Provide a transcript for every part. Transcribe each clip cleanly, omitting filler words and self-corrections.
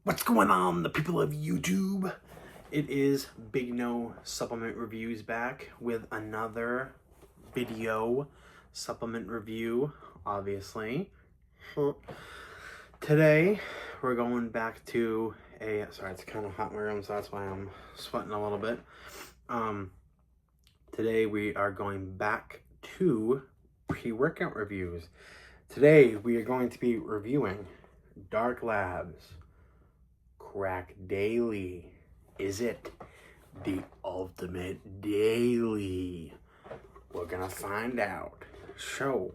What's going on, the people of YouTube? It is Big No Supplement Reviews back with another video supplement review, obviously. Today, we're going back to sorry, it's kind of hot in my room, so that's why I'm sweating a little bit. Today, we are going back to pre-workout reviews. Today, we are going to be reviewing Dark Labs Crack Daily. Is it the ultimate daily? We're gonna find out. So,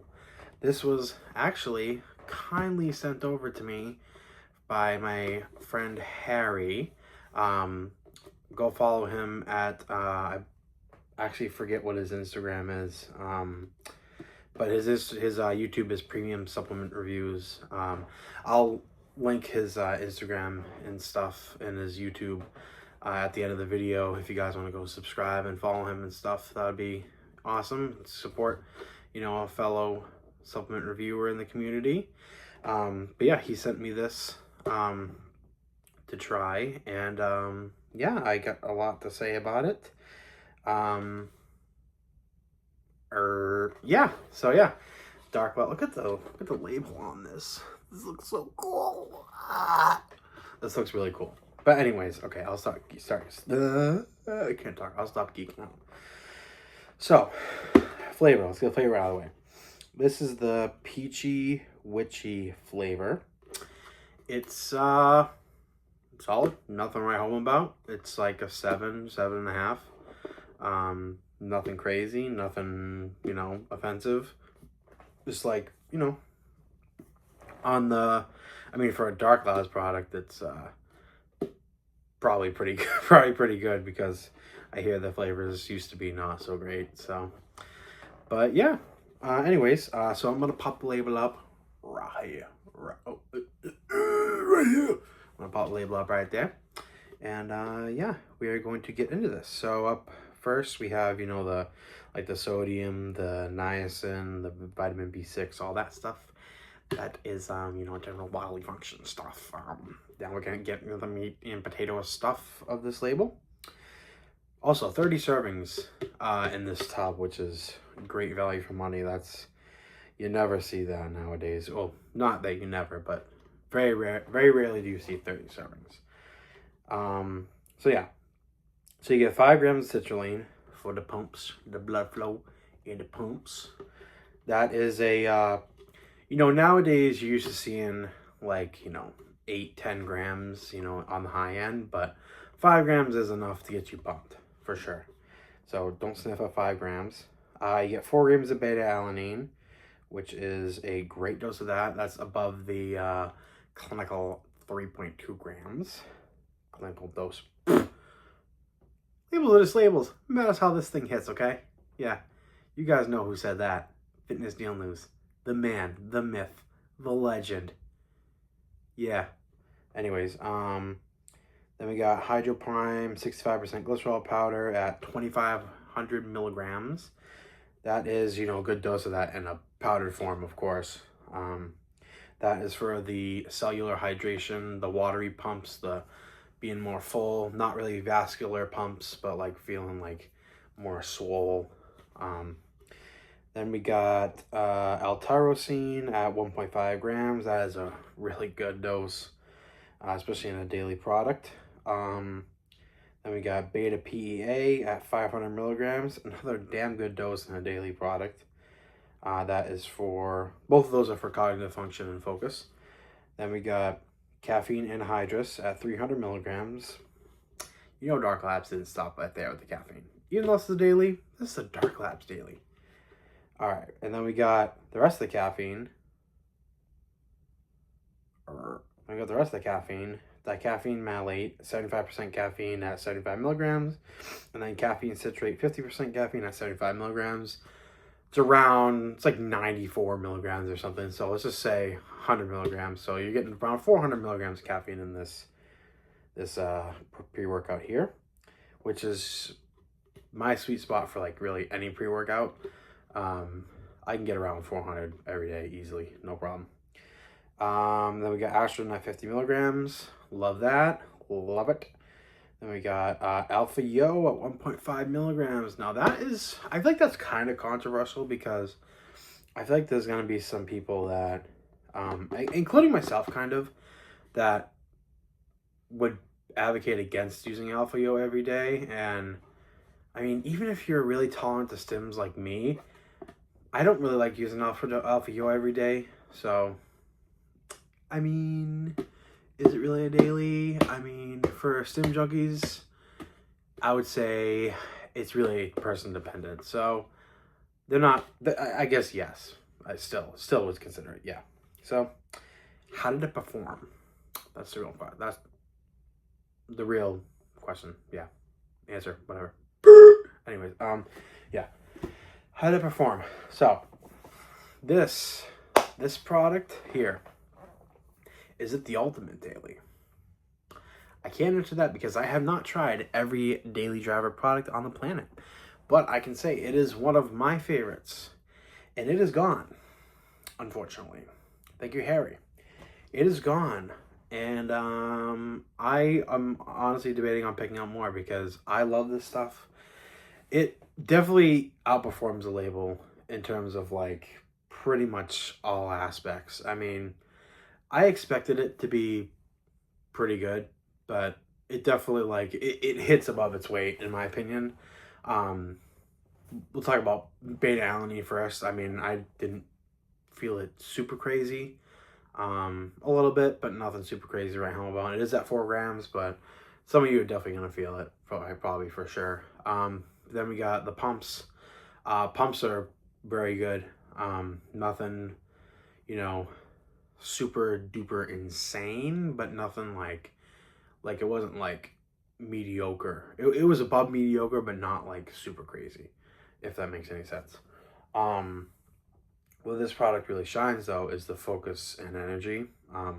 this was actually kindly sent over to me by my friend Harry. Go follow him at, I actually forget what his Instagram is. But his YouTube is Premium Supplement Reviews. I'll link his Instagram and stuff and his YouTube at the end of the video. If you guys want to go subscribe and follow him and stuff, that would be awesome. Support, a fellow supplement reviewer in the community. But yeah, he sent me this to try, and yeah, I got a lot to say about it. Yeah, so yeah, Dark Labs. Look at the label on this. This looks so cool. This looks really cool. But anyways, okay, I'll start. I can't talk. I'll stop geeking out. So, flavor. Let's get the flavor out of the way. This is the peachy witchy flavor. It's solid. Nothing to write home about. It's like a 7.5. Nothing crazy, nothing, offensive. Just like, on the, for a Dark Labs product, it's probably pretty good because I hear the flavors used to be not so great. So, but yeah. Anyways, so I'm gonna pop the label up right here, right here. I'm gonna pop the label up right there, and yeah, we are going to get into this. So up first we have the sodium, the niacin, the vitamin B6, all that stuff. That is general bodily function stuff. Then we're gonna get into the meat and potato stuff of this label. Also 30 servings in this tub, which is great value for money. You never see that nowadays. Well, not that you never, but very rarely do you see 30 servings. So yeah. So you get 5 grams of citrulline for the pumps, the blood flow in the pumps. That is a, nowadays you're used to seeing 8-10 grams, on the high end, but 5 grams is enough to get you pumped, for sure. So don't sniff at 5 grams. You get 4 grams of beta-alanine, which is a great dose of that. That's above the clinical 3.2 grams. Clinical dose. Labels are just labels. No matter how this thing hits, okay? Yeah. You guys know who said that. Fitness Neil News. The man, the myth, the legend. Yeah. Anyways, then we got Hydroprime 65% glycerol powder at 2,500 milligrams. That is, a good dose of that in a powdered form, of course. That is for the cellular hydration, the watery pumps, the being more full, not really vascular pumps, but feeling more swole. Then we got L-tyrosine at 1.5 grams. That is a really good dose, especially in a daily product. Then we got beta PEA at 500 milligrams. Another damn good dose in a daily product. That is for, both of those are for cognitive function and focus. Then we got caffeine anhydrous at 300 milligrams. Dark Labs didn't stop right there with the caffeine. Even though this is a daily, this is a Dark Labs daily. All right, and then we got the rest of the caffeine. Dicaffeine malate, 75% caffeine at 75 milligrams. And then caffeine citrate, 50% caffeine at 75 milligrams. It's like 94 milligrams or something. So let's just say 100 milligrams. So you're getting around 400 milligrams of caffeine in this pre-workout here, which is my sweet spot for really any pre-workout. I can get around 400 every day easily, no problem. Then we got Astronaut 50 milligrams. Love that. Love it. Then we got Alpha Yo at 1.5 milligrams. Now that is, I feel like that's kind of controversial because I feel like there's going to be some people that, including myself kind of, that would advocate against using Alpha Yo every day. And I mean, even if you're really tolerant to stims like me, I don't really like using Alpha Yo every day. So, I mean, is it really a daily? I mean, for stim junkies, I would say it's really person dependent. So, they're not, I guess, yes. I still would consider it, yeah. So, how did it perform? That's the real part. That's the real question. Yeah. Answer, whatever. Anyways, yeah. How did it perform? So, this product here, is it the ultimate daily? I can't answer that because I have not tried every Daily Driver product on the planet. But I can say it is one of my favorites. And it is gone, unfortunately. Thank you, Harry. It is gone. And I am honestly debating on picking up more because I love this stuff. It definitely outperforms the label in terms of like pretty much all aspects. I mean, I expected it to be pretty good, but it definitely like it hits above its weight in my opinion. We'll talk about beta alanine first. I mean, I didn't feel it super crazy. A little bit, but nothing super crazy right home about it. It is at 4 grams, but some of you are definitely gonna feel it, probably for sure. Then we got the pumps. Pumps are very good. Nothing, you know, super duper insane, but nothing like it wasn't like mediocre. It was above mediocre, but not like super crazy, if that makes any sense. Where this product really shines though is the focus and energy.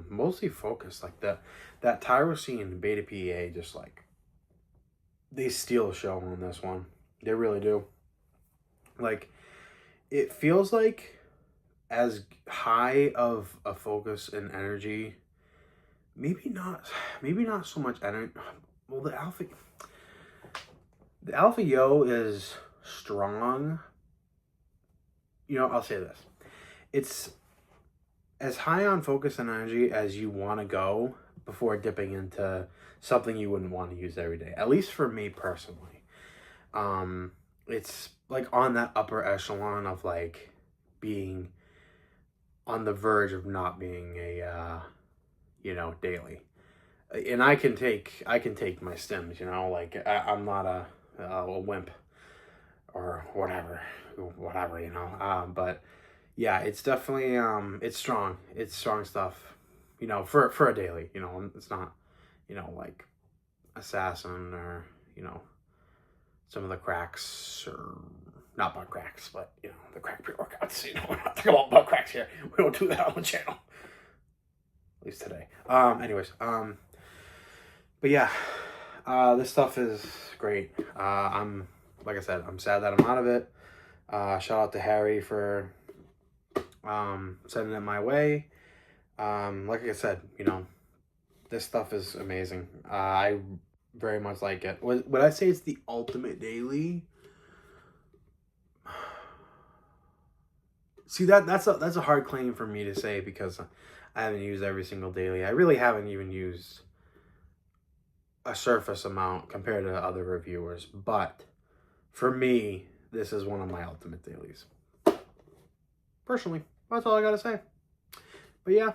Mostly focus, like that tyrosine beta PEA, just like they steal the show on this one. They really do. Like it feels like as high of a focus and energy, maybe not so much energy. Well, the Alpha Yo is strong. You know, I'll say this. It's as high on focus and energy as you want to go before dipping into something you wouldn't want to use every day. At least for me personally. It's like on that upper echelon of like being on the verge of not being a you know, daily. And I can take my stims, you know, like I'm not a wimp or whatever, you know. But yeah, it's definitely it's strong. It's strong stuff, you know, for a daily. You know, it's not, you know, like Assassin or, you know, some of the cracks, or not butt cracks, but you know, the crack pre-workouts. You know, we're not talking about butt cracks here. We don't do that on the channel, at least today. Anyways, but yeah, this stuff is great. I'm, like I said, I'm sad that I'm out of it. Shout out to Harry for sending it my way. Like I said, you know, this stuff is amazing. I very much like it. Would I say it's the ultimate daily? See, that's a hard claim for me to say because I haven't used every single daily. I really haven't even used a surface amount compared to other reviewers. But for me, this is one of my ultimate dailies. Personally, that's all I gotta say. But yeah,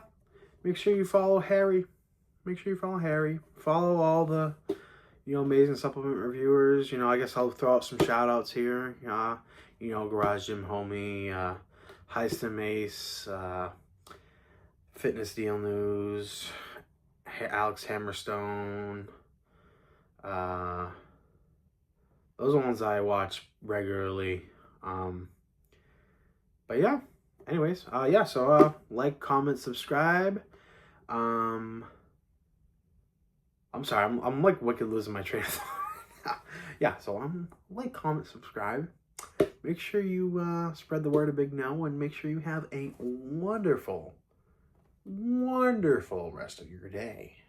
make sure you follow Harry. Make sure you follow Harry. Follow all the, you know, amazing supplement reviewers. You know, I guess I'll throw out some shout outs here. You know, Garage Gym Homie, Heiston Mace, Fitness Deal News, Alex Hammerstone. Those are the ones I watch regularly. But yeah, anyways, yeah, so like, comment, subscribe. I'm sorry, I'm like wicked losing my train of thought. Yeah, so like, comment, subscribe. Make sure you spread the word of Big No, and make sure you have a wonderful wonderful rest of your day.